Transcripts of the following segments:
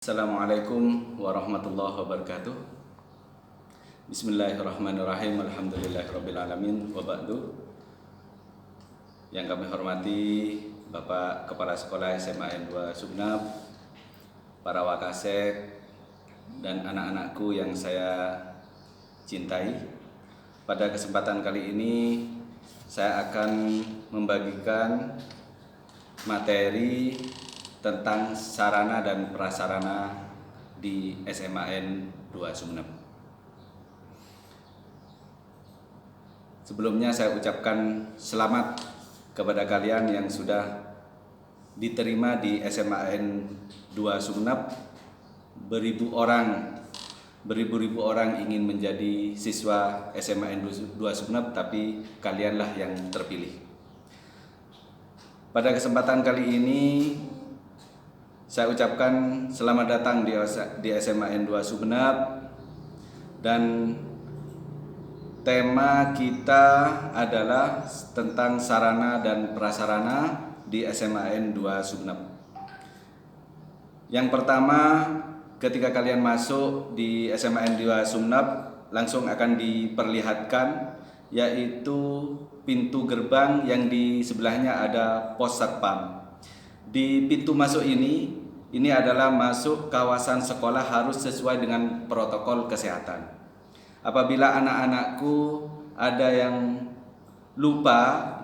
Assalamualaikum warahmatullahi wabarakatuh. Bismillahirrahmanirrahim. Alhamdulillahirrabbilalamin. Wa ba'du. Yang kami hormati Bapak Kepala Sekolah SMA N2 Sumeneb, para wakasek, dan anak-anakku yang saya cintai. Pada kesempatan kali ini saya akan membagikan materi tentang sarana dan prasarana di SMA N2 Sumeneb. Sebelumnya saya ucapkan selamat kepada kalian yang sudah diterima di SMA N2 Sumeneb. Beribu-ribu orang ingin menjadi siswa SMA N2 Sumeneb, tapi kalianlah yang terpilih. Pada kesempatan kali ini saya ucapkan selamat datang di SMA N2 Sumeneb, dan tema kita adalah tentang sarana dan prasarana di SMA N2 Sumeneb. Yang pertama, ketika kalian masuk di SMA N2 Sumeneb, langsung akan diperlihatkan yaitu pintu gerbang yang di sebelahnya ada pos satpam. Di pintu masuk ini adalah masuk kawasan sekolah harus sesuai dengan protokol kesehatan. Apabila anak-anakku ada yang lupa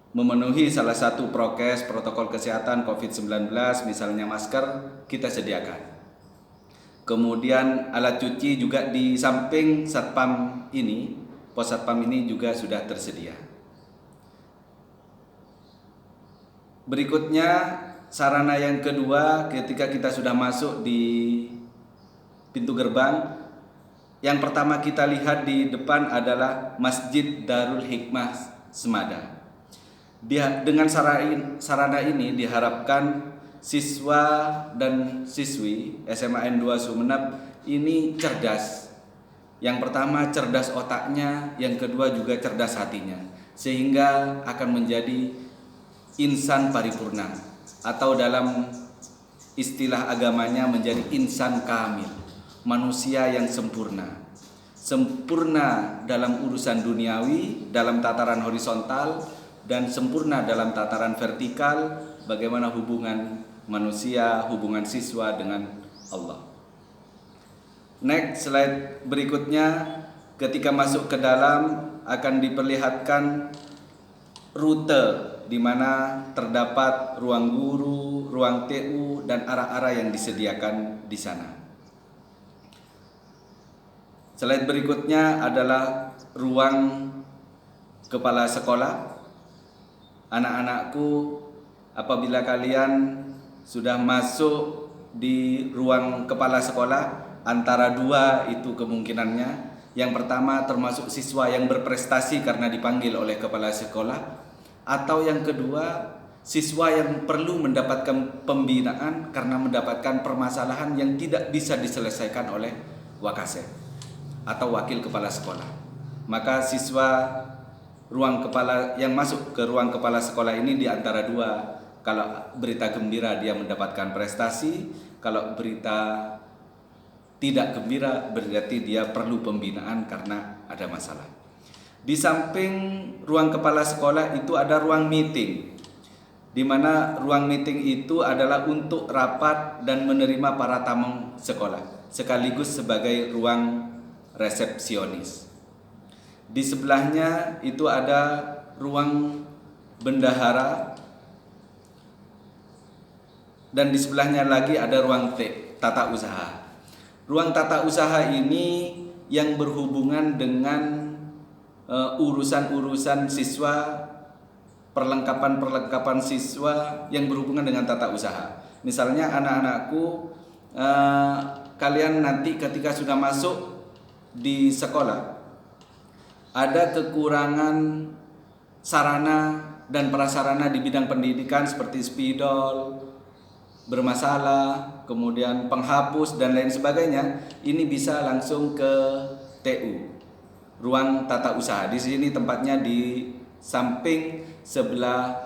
memenuhi salah satu prokes protokol kesehatan COVID-19, misalnya masker, kita sediakan. Kemudian alat cuci juga di samping satpam ini, pos satpam ini juga sudah tersedia. Berikutnya, sarana yang kedua, ketika kita sudah masuk di pintu gerbang, yang pertama kita lihat di depan adalah Masjid Darul Hikmah Semada. Dengan sarana ini diharapkan siswa dan siswi SMA N2 Sumeneb ini cerdas. Yang pertama cerdas otaknya, yang kedua juga cerdas hatinya, sehingga akan menjadi insan paripurna, atau dalam istilah agamanya menjadi insan kamil, manusia yang sempurna. Sempurna dalam urusan duniawi, dalam tataran horizontal, dan sempurna dalam tataran vertikal, bagaimana hubungan manusia, hubungan siswa dengan Allah. Next, slide berikutnya, ketika masuk ke dalam akan diperlihatkan rute di mana terdapat ruang guru, ruang TU, dan arah-arah yang disediakan di sana. Slide berikutnya adalah ruang kepala sekolah. Anak-anakku, apabila kalian sudah masuk di ruang kepala sekolah, antara dua itu kemungkinannya. Yang pertama termasuk siswa yang berprestasi karena dipanggil oleh kepala sekolah, atau yang kedua siswa yang perlu mendapatkan pembinaan karena mendapatkan permasalahan yang tidak bisa diselesaikan oleh wakasek atau wakil kepala sekolah. Maka siswa yang masuk ke ruang kepala sekolah ini di antara dua. Kalau berita gembira dia mendapatkan prestasi, kalau berita tidak gembira berarti dia perlu pembinaan karena ada masalah. Di samping ruang kepala sekolah itu ada ruang meeting, di mana ruang meeting itu adalah untuk rapat dan menerima para tamu sekolah, sekaligus sebagai ruang resepsionis. Di sebelahnya itu ada ruang bendahara, dan di sebelahnya lagi ada ruang tata usaha. Ruang tata usaha ini yang berhubungan dengan urusan-urusan siswa, perlengkapan siswa yang berhubungan dengan tata usaha. Misalnya anak-anakku, kalian nanti ketika sudah masuk di sekolah, ada kekurangan sarana dan prasarana di bidang pendidikan seperti spidol bermasalah, kemudian penghapus dan lain sebagainya, ini bisa langsung ke TU, ruang tata usaha. Di sini tempatnya di samping sebelah,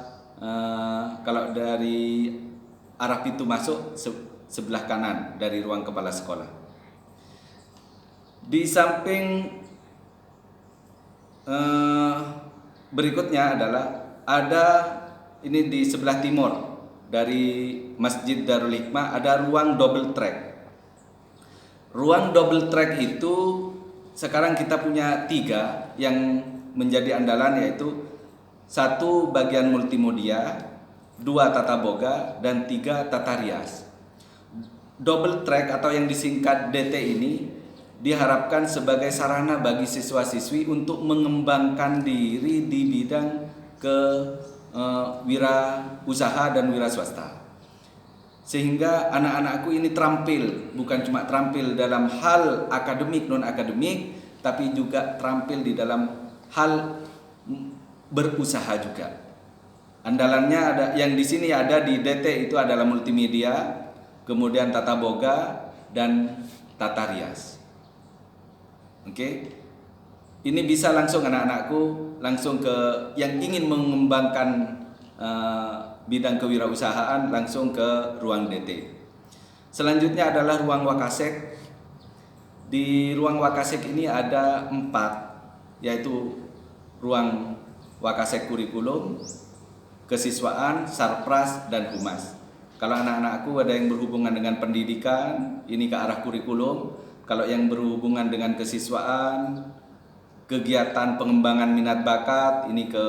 kalau dari arah pintu masuk sebelah kanan dari ruang kepala sekolah. Di samping berikutnya adalah ada ini di sebelah timur dari Masjid Darul Hikmah ada ruang double track. Ruang double track itu sekarang kita punya 3 yang menjadi andalan, yaitu 1 bagian multimedia, 2 tata boga, dan 3 tata rias. Double track atau yang disingkat DT ini diharapkan sebagai sarana bagi siswa-siswi untuk mengembangkan diri di bidang wirausaha dan wira swasta. Sehingga anak-anakku ini terampil, bukan cuma terampil dalam hal akademik non akademik, tapi juga terampil di dalam hal berusaha juga. Andalannya ada yang di sini ada di DT itu adalah multimedia, kemudian tata boga dan tata rias. Oke. Ini bisa langsung anak-anakku langsung ke yang ingin mengembangkan bidang kewirausahaan langsung ke ruang DT. Selanjutnya adalah ruang Wakasek. Di ruang Wakasek ini ada 4, yaitu ruang Wakasek kurikulum, kesiswaan, sarpras, dan humas. Kalau anak-anakku ada yang berhubungan dengan pendidikan, ini ke arah kurikulum. Kalau yang berhubungan dengan kesiswaan, kegiatan pengembangan minat bakat, ini ke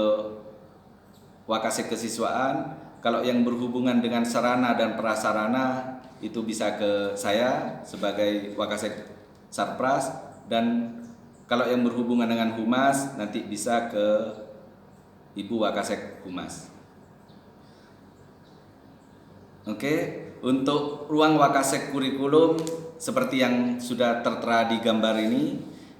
Wakasek kesiswaan. Kalau yang berhubungan dengan sarana dan prasarana, itu bisa ke saya sebagai Wakasek sarpras. Dan kalau yang berhubungan dengan humas, nanti bisa ke Ibu Wakasek humas. Oke, untuk ruang Wakasek kurikulum seperti yang sudah tertera di gambar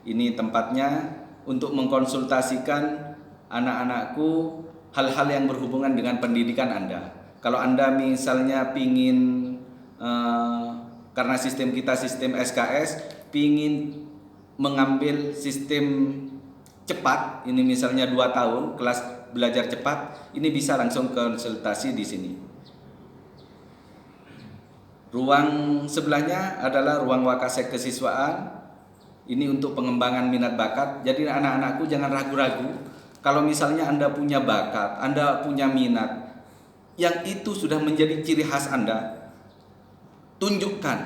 ini tempatnya untuk mengkonsultasikan anak-anakku hal-hal yang berhubungan dengan pendidikan Anda. Kalau Anda misalnya pingin karena sistem kita sistem SKS, pingin mengambil sistem cepat, ini misalnya 2 tahun kelas belajar cepat, ini bisa langsung konsultasi di sini. Ruang sebelahnya adalah ruang Wakasek kesiswaan. Ini untuk pengembangan minat bakat. Jadi anak-anakku jangan ragu-ragu. Kalau misalnya Anda punya bakat, Anda punya minat, yang itu sudah menjadi ciri khas Anda, tunjukkan.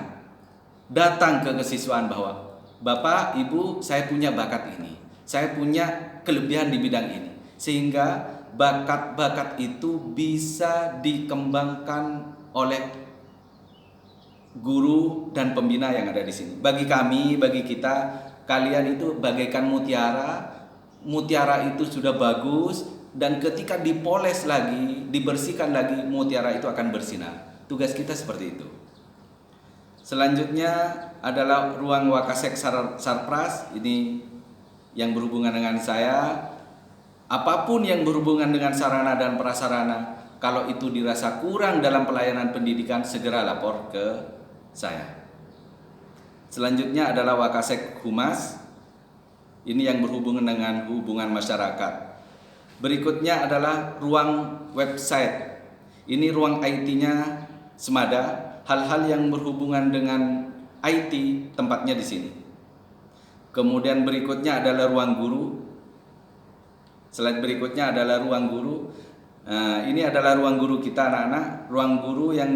Datang ke kesiswaan bahwa Bapak, Ibu, saya punya bakat ini. Saya punya kelebihan di bidang ini. Sehingga bakat-bakat itu bisa dikembangkan oleh guru dan pembina yang ada di sini. Bagi kami, bagi kita, kalian itu bagaikan mutiara. Mutiara itu sudah bagus, dan ketika dipoles lagi, dibersihkan lagi, mutiara itu akan bersinar. Tugas kita seperti itu. Selanjutnya adalah ruang Wakasek sarpras. Ini yang berhubungan dengan saya. Apapun yang berhubungan dengan sarana dan prasarana, kalau itu dirasa kurang dalam pelayanan pendidikan, segera lapor ke saya. Selanjutnya adalah Wakasek humas. Ini yang berhubungan dengan hubungan masyarakat. Berikutnya adalah ruang website. Ini ruang IT-nya Semada. Hal-hal yang berhubungan dengan IT tempatnya di sini. Kemudian berikutnya adalah ruang guru. Slide berikutnya adalah ruang guru. Ini adalah ruang guru kita anak-anak. Ruang guru yang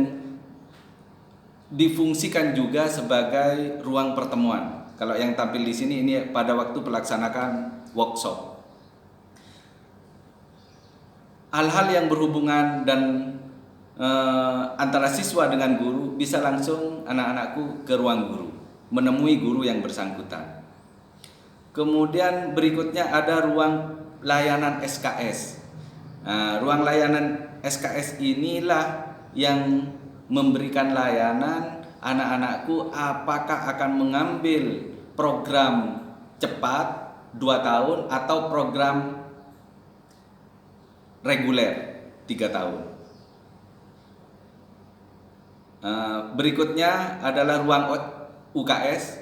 difungsikan juga sebagai ruang pertemuan. Kalau yang tampil di sini ini pada waktu pelaksanakan workshop. Hal-hal yang berhubungan dan antara siswa dengan guru bisa langsung anak-anakku ke ruang guru, menemui guru yang bersangkutan. Kemudian berikutnya ada ruang layanan SKS. Ruang layanan SKS inilah yang memberikan layanan anak-anakku apakah akan mengambil program cepat 2 tahun atau program reguler 3 tahun. Berikutnya adalah ruang UKS.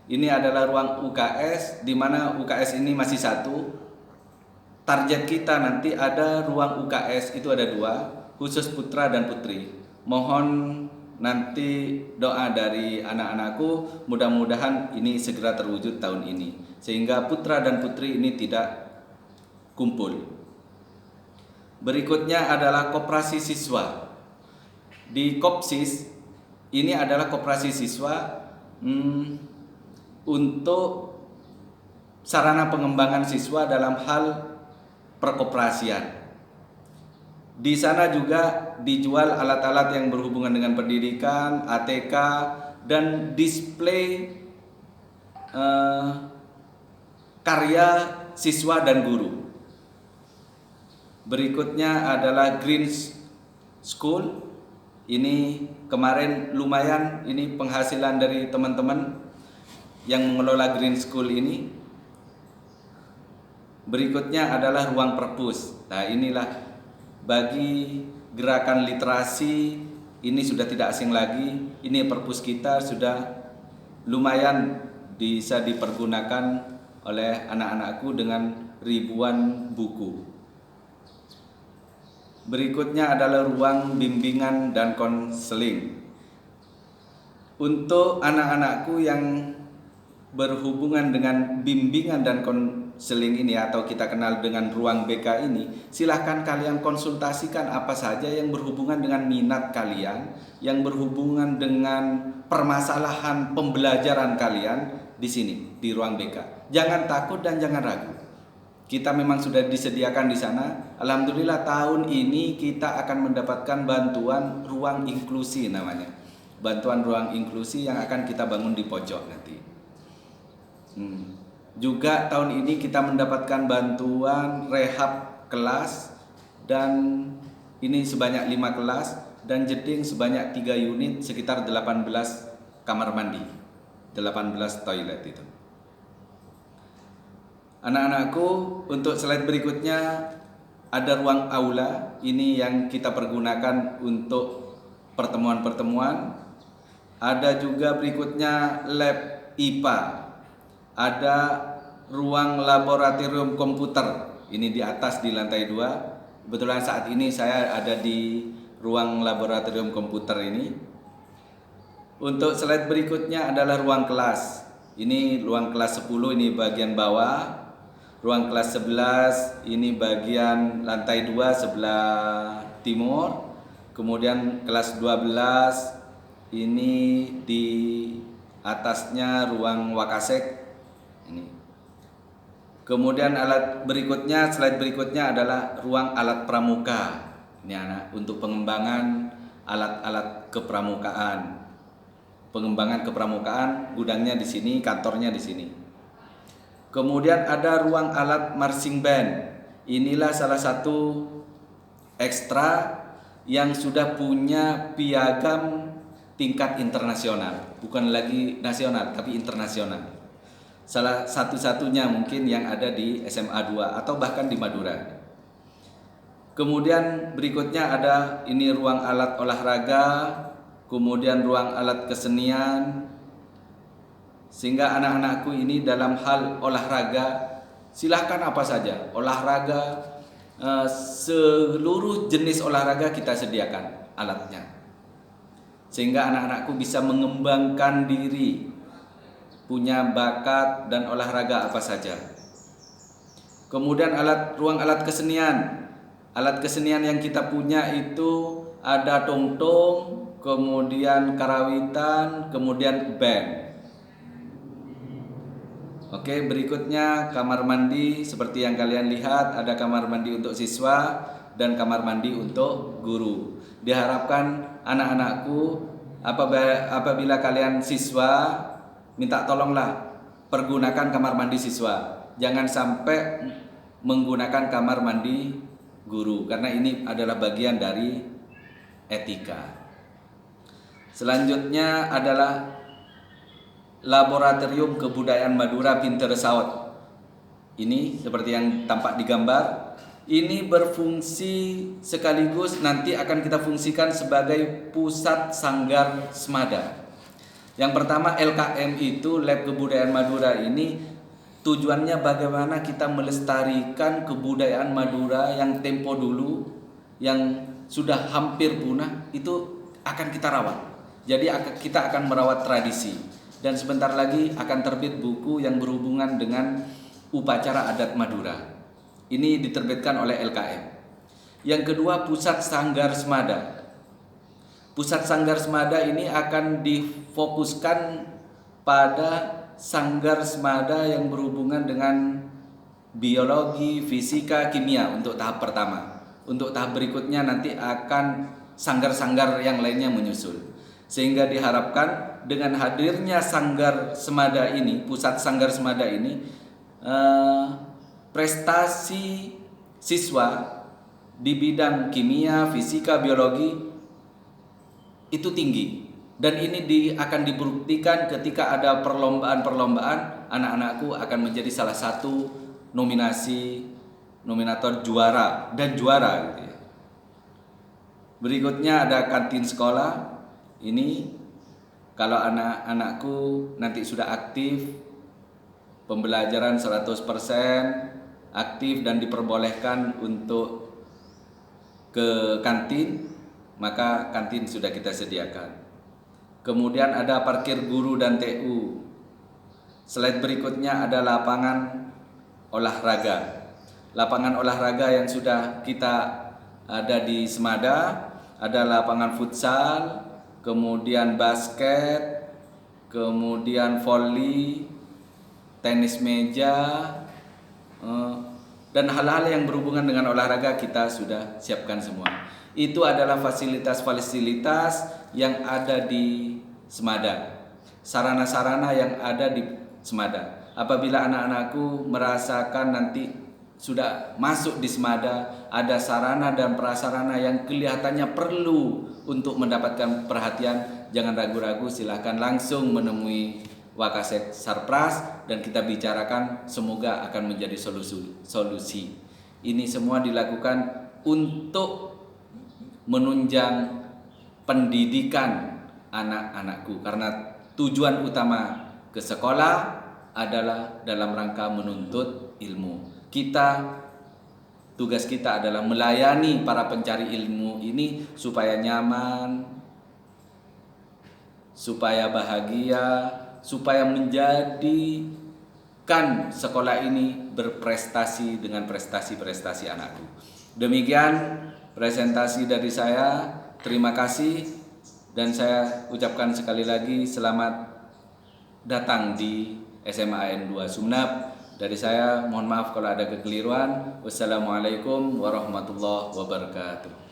Ini adalah ruang UKS di mana UKS ini masih 1. Target kita nanti ada ruang UKS itu ada 2, khusus putra dan putri. Mohon nanti doa dari anak-anakku mudah-mudahan ini segera terwujud tahun ini, sehingga putra dan putri ini tidak kumpul. Berikutnya adalah koperasi siswa. Di Kopsis ini adalah koperasi siswa untuk sarana pengembangan siswa dalam hal perkoperasian. Di sana juga dijual alat-alat yang berhubungan dengan pendidikan, ATK, dan display karya siswa dan guru. Berikutnya adalah Green School. Ini kemarin lumayan ini penghasilan dari teman-teman yang mengelola Green School ini. Berikutnya adalah ruang perpus. Nah, inilah bagi gerakan literasi ini sudah tidak asing lagi. Ini perpus kita sudah lumayan bisa dipergunakan oleh anak-anakku dengan ribuan buku. Berikutnya adalah ruang bimbingan dan konseling. Untuk anak-anakku yang berhubungan dengan bimbingan dan konseling ini atau kita kenal dengan ruang BK ini, silahkan kalian konsultasikan apa saja yang berhubungan dengan minat kalian, yang berhubungan dengan permasalahan pembelajaran kalian di sini di ruang BK. Jangan takut dan jangan ragu. Kita memang sudah disediakan di sana. Alhamdulillah tahun ini kita akan mendapatkan bantuan ruang inklusi namanya. Bantuan ruang inklusi yang akan kita bangun di pojok nanti. Juga tahun ini kita mendapatkan bantuan rehab kelas, dan ini sebanyak 5 kelas dan jeding sebanyak 3 unit, sekitar 18 kamar mandi, 18 toilet itu. Anak-anakku, untuk slide berikutnya ada ruang aula. Ini yang kita pergunakan untuk pertemuan-pertemuan. Ada juga berikutnya lab IPA. Ada ruang laboratorium komputer. Ini di atas di lantai 2. Kebetulan saat ini saya ada di ruang laboratorium komputer ini. Untuk slide berikutnya adalah ruang kelas. Ini ruang kelas 10, ini bagian bawah. Ruang kelas 11 ini bagian lantai 2 sebelah timur. Kemudian kelas 12 ini di atasnya ruang wakasek ini. Kemudian alat berikutnya, slide berikutnya adalah ruang alat pramuka. Ini anak untuk pengembangan alat-alat kepramukaan. Pengembangan kepramukaan, gudangnya di sini, kantornya di sini. Kemudian ada ruang alat marching band. Inilah salah satu ekstra yang sudah punya piagam tingkat internasional, bukan lagi nasional tapi internasional. Salah satu-satunya mungkin yang ada di SMA 2 atau bahkan di Madura. Kemudian berikutnya ada ini ruang alat olahraga, kemudian ruang alat kesenian. Sehingga anak-anakku ini dalam hal olahraga, silahkan apa saja olahraga, seluruh jenis olahraga kita sediakan alatnya, sehingga anak-anakku bisa mengembangkan diri, punya bakat dan olahraga apa saja. Kemudian ruang alat kesenian. Alat kesenian yang kita punya itu ada tongtong, kemudian karawitan, kemudian band. Oke, berikutnya kamar mandi. Seperti yang kalian lihat, ada kamar mandi untuk siswa dan kamar mandi untuk guru. Diharapkan anak-anakku, apabila kalian siswa, minta tolonglah pergunakan kamar mandi siswa. Jangan sampai menggunakan kamar mandi guru, karena ini adalah bagian dari etika. Selanjutnya adalah Laboratorium Kebudayaan Madura Pinter Saut. Ini seperti yang tampak di gambar. Ini berfungsi sekaligus nanti akan kita fungsikan sebagai pusat sanggar semada. Yang pertama, LKM itu Lab Kebudayaan Madura ini tujuannya bagaimana kita melestarikan kebudayaan Madura yang tempo dulu, yang sudah hampir punah, itu akan kita rawat. Jadi kita akan merawat tradisi. Dan sebentar lagi akan terbit buku yang berhubungan dengan upacara adat Madura. Ini diterbitkan oleh LKM. Yang kedua, Pusat Sanggar Semada. Pusat Sanggar Semada ini akan difokuskan pada sanggar semada yang berhubungan dengan biologi, fisika, kimia untuk tahap pertama. Untuk tahap berikutnya nanti akan sanggar-sanggar yang lainnya menyusul. Sehingga diharapkan dengan hadirnya sanggar semada ini, pusat sanggar semada ini, prestasi siswa di bidang kimia, fisika, biologi itu tinggi. Dan ini akan dibuktikan ketika ada perlombaan-perlombaan, anak-anakku akan menjadi salah satu nominator juara dan juara gitu ya. Berikutnya ada kantin sekolah. Ini kalau anak-anakku nanti sudah aktif, pembelajaran 100% aktif dan diperbolehkan untuk ke kantin, maka kantin sudah kita sediakan. Kemudian ada parkir guru dan TU. Slide berikutnya ada lapangan olahraga. Lapangan olahraga yang sudah kita ada di Semada, ada lapangan futsal, kemudian basket, kemudian volley, tenis meja, dan hal-hal yang berhubungan dengan olahraga kita sudah siapkan semua. Itu adalah fasilitas-fasilitas yang ada di Semada, sarana-sarana yang ada di Semada. Apabila anak-anakku merasakan nanti sudah masuk di Semada, ada sarana dan prasarana yang kelihatannya perlu untuk mendapatkan perhatian, jangan ragu-ragu, silahkan langsung menemui Wakasek Sarpras dan kita bicarakan, semoga akan menjadi solusi. Ini semua dilakukan untuk menunjang pendidikan anak-anakku, karena tujuan utama ke sekolah adalah dalam rangka menuntut ilmu. Tugas kita adalah melayani para pencari ilmu ini supaya nyaman, supaya bahagia, supaya menjadikan sekolah ini berprestasi dengan prestasi-prestasi anakku. Demikian presentasi dari saya. Terima kasih dan saya ucapkan sekali lagi selamat datang di SMAN 2 Sumeneb. Dari saya mohon maaf kalau ada kekeliruan. Wassalamualaikum warahmatullahi wabarakatuh.